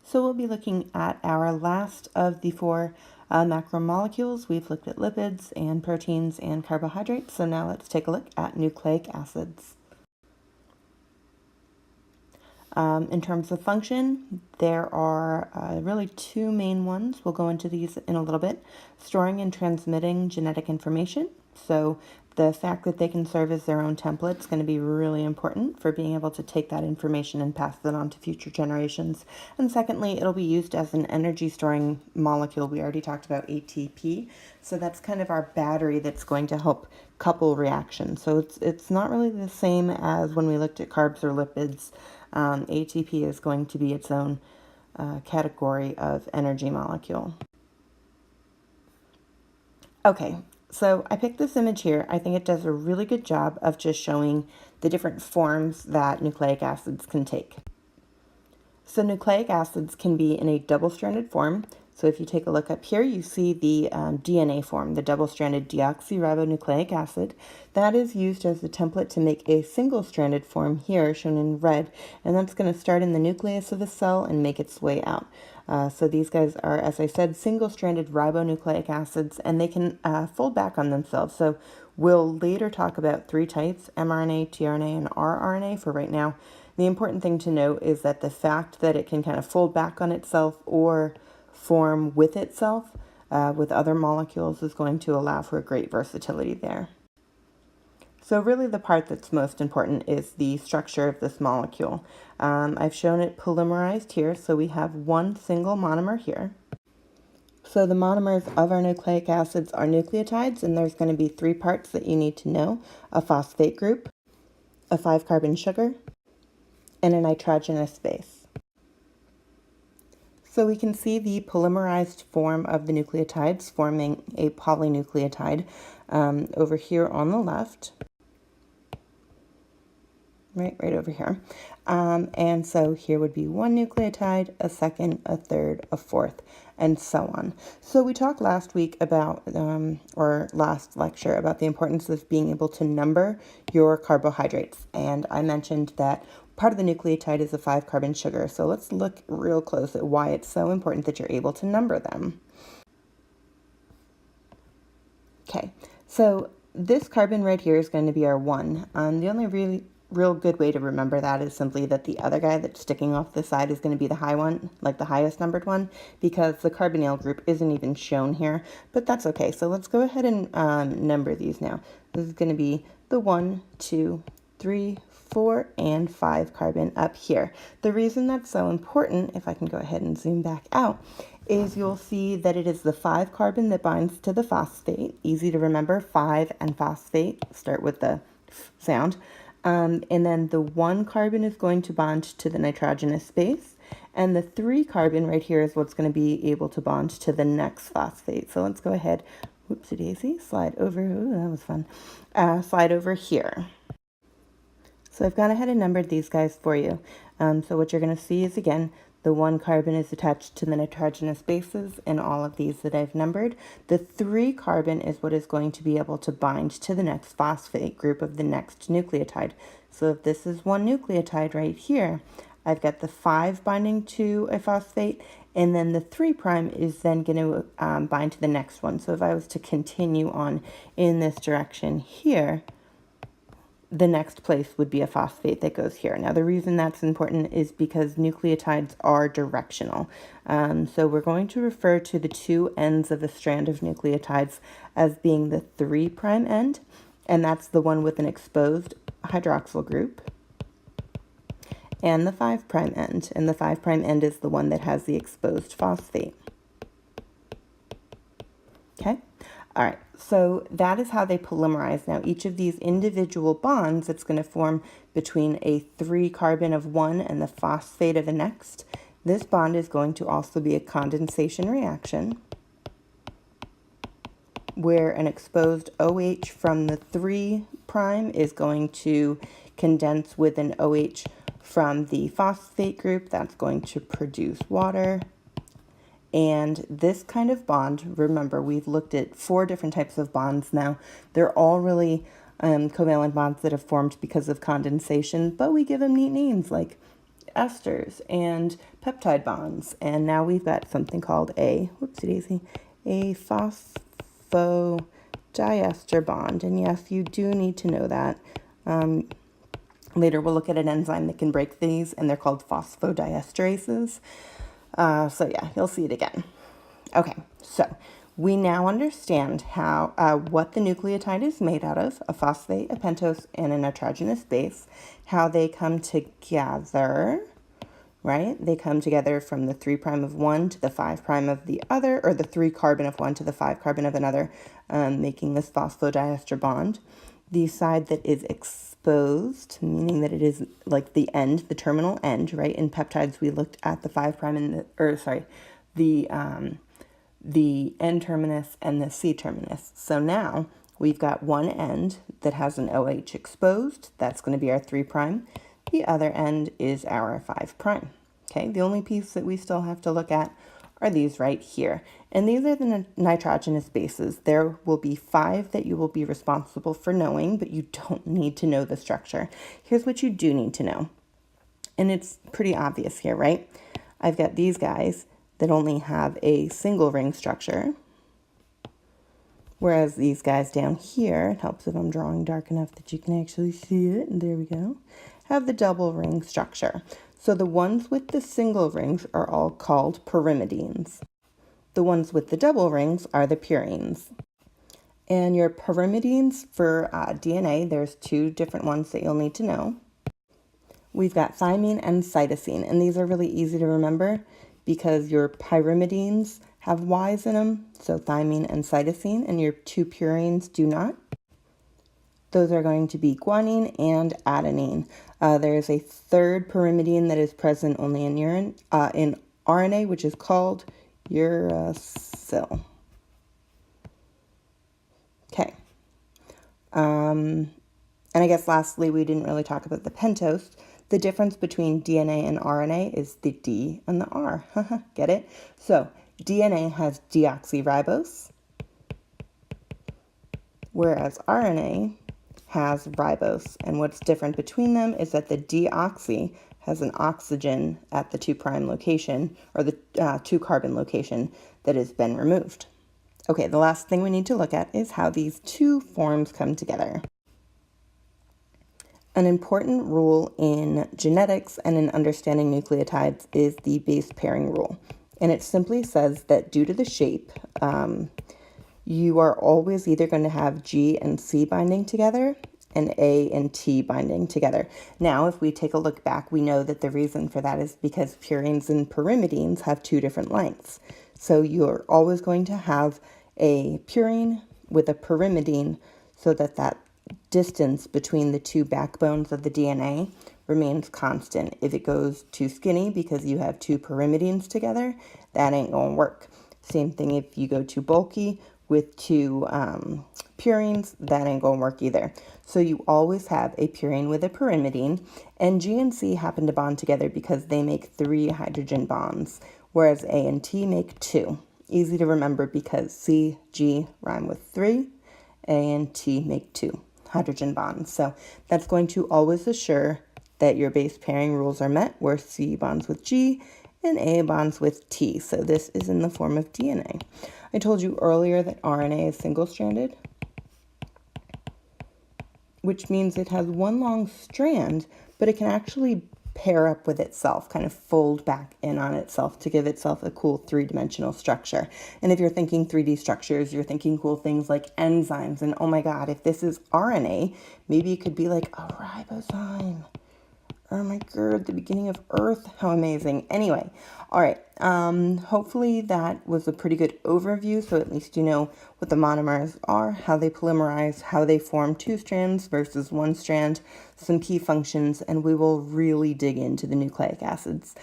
So we'll be looking at our last of the four macromolecules. We've looked at lipids and proteins and carbohydrates. So now let's take a look at nucleic acids. In terms of function, there are really two main ones. We'll go into these in a little bit. Storing and transmitting genetic information. So the fact that they can serve as their own template is going to be really important for being able to take that information and pass it on to future generations. And secondly, it'll be used as an energy storing molecule. We already talked about ATP. So that's kind of our battery that's going to help couple reactions. So it's not really the same as when we looked at carbs or lipids. ATP is going to be its own category of energy molecule. Okay, so I picked this image here. I think it does a really good job of just showing the different forms that nucleic acids can take. So nucleic acids can be in a double-stranded form. So if you take a look up here, you see the DNA form, the double-stranded deoxyribonucleic acid. That is used as the template to make a single-stranded form here, shown in red, and that's going to start in the nucleus of a cell and make its way out. So these guys are, as I said, single-stranded ribonucleic acids, and they can fold back on themselves. So we'll later talk about three types, mRNA, tRNA, and rRNA. For right now, the important thing to note is that the fact that it can kind of fold back on itself or form with itself with other molecules is going to allow for a great versatility there. So really the part that's most important is the structure of this molecule. I've shown it polymerized here, so we have one single monomer here. So the monomers of our nucleic acids are nucleotides, and there's going to be three parts that you need to know: a phosphate group, a 5-carbon sugar, and a nitrogenous base. So we can see the polymerized form of the nucleotides forming a polynucleotide over here on the left. Right over here. And so here would be one nucleotide, a second, a third, a fourth, and so on. So we talked last week about, or last lecture, about the importance of being able to number your carbohydrates. And I mentioned that part of the nucleotide is a 5-carbon sugar. So let's look real close at why it's so important that you're able to number them. Okay, so this carbon right here is going to be our 1. The only real good way to remember that is simply that the other guy that's sticking off the side is going to be the high one, like the highest numbered one, because the carbonyl group isn't even shown here, but that's okay. So let's go ahead and number these now. This is going to be the 1, 2, 3, 4, and 5 carbon up here. The reason that's so important, if I can go ahead and zoom back out, is you'll see that it is the 5 carbon that binds to the phosphate. Easy to remember, 5 and phosphate start with the F sound. And then the 1 carbon is going to bond to the nitrogenous base, and the 3 carbon right here is what's going to be able to bond to the next phosphate. So let's go ahead, whoopsie daisy, slide over, ooh, that was fun, slide over here. So I've gone ahead and numbered these guys for you. So what you're going to see is, again, the 1 carbon is attached to the nitrogenous bases in all of these that I've numbered. The 3 carbon is what is going to be able to bind to the next phosphate group of the next nucleotide. So if this is one nucleotide right here, I've got the 5 binding to a phosphate, and then the 3' is then going to bind to the next one. So if I was to continue on in this direction here, the next place would be a phosphate that goes here. Now, the reason that's important is because nucleotides are directional. So we're going to refer to the two ends of a strand of nucleotides as being the 3' end, and that's the one with an exposed hydroxyl group, and the 5' end, and the 5' end is the one that has the exposed phosphate. Okay? All right, so that is how they polymerize. Now, each of these individual bonds that's going to form between a 3 carbon of one and the phosphate of the next, this bond is going to also be a condensation reaction, where an exposed OH from the 3' is going to condense with an OH from the phosphate group. That's going to produce water. And this kind of bond, remember, we've looked at 4 different types of bonds now. They're all really covalent bonds that have formed because of condensation, but we give them neat names like esters and peptide bonds. And now we've got something called a phosphodiester bond. And yes, you do need to know that. Later we'll look at an enzyme that can break these, and they're called phosphodiesterases. So yeah, you'll see it again. Okay, so we now understand how what the nucleotide is made out of, a phosphate, a pentose, and a nitrogenous base, how they come together, right? They come together from the 3' of one to the 5' of the other, or the 3 carbon of one to the 5 carbon of another, making this phosphodiester bond. The side that is exposed, meaning that it is like the end, the terminal end, right? In peptides, we looked at the 5' and the N terminus and the C terminus. So now we've got one end that has an OH exposed. That's going to be our 3'. The other end is our 5'. Okay, the only piece that we still have to look at are these right here. And these are the nitrogenous bases. There will be 5 that you will be responsible for knowing, but you don't need to know the structure. Here's what you do need to know. And it's pretty obvious here, right? I've got these guys that only have a single ring structure, whereas these guys down here, it helps if I'm drawing dark enough that you can actually see it, and there we go, have the double ring structure. So the ones with the single rings are all called pyrimidines. The ones with the double rings are the purines. And your pyrimidines for DNA, there's 2 different ones that you'll need to know. We've got thymine and cytosine, and these are really easy to remember because your pyrimidines have Y's in them, so thymine and cytosine, and your 2 purines do not. Those are going to be guanine and adenine. There is a 3rd pyrimidine that is present only in in RNA, which is called uracil. Okay. And I guess lastly, we didn't really talk about the pentose. The difference between DNA and RNA is the D and the R. Get it? So DNA has deoxyribose, whereas RNA has ribose. And what's different between them is that the deoxy has an oxygen at the 2' location, or the 2 carbon location that has been removed. Okay, the last thing we need to look at is how these 2 forms come together. An important rule in genetics and in understanding nucleotides is the base pairing rule. And it simply says that due to the shape, you are always either going to have G and C binding together and A and T binding together. Now, if we take a look back, we know that the reason for that is because purines and pyrimidines have 2 different lengths. So you're always going to have a purine with a pyrimidine so that that distance between the 2 backbones of the DNA remains constant. If it goes too skinny because you have 2 pyrimidines together, that ain't gonna work. Same thing if you go too bulky with 2 purines, that ain't gonna work either. So you always have a purine with a pyrimidine, and G and C happen to bond together because they make 3 hydrogen bonds, whereas A and T make 2. Easy to remember because C, G rhyme with 3, A and T make 2 hydrogen bonds. So that's going to always assure that your base pairing rules are met, where C bonds with G and A bonds with T. So this is in the form of DNA. I told you earlier that RNA is single-stranded, which means it has one long strand, but it can actually pair up with itself, kind of fold back in on itself to give itself a cool 3-dimensional structure. And if you're thinking 3D structures, you're thinking cool things like enzymes. And oh my God, if this is RNA, maybe it could be like a ribozyme. Oh my God, the beginning of Earth. How amazing. Anyway, all right. Hopefully that was a pretty good overview. So at least you know what the monomers are, how they polymerize, how they form 2 strands versus 1 strand, some key functions, and we will really dig into the nucleic acids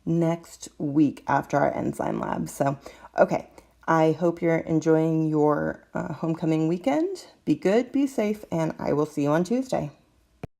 next week after our enzyme lab. So, okay. I hope you're enjoying your homecoming weekend. Be good, be safe, and I will see you on Tuesday.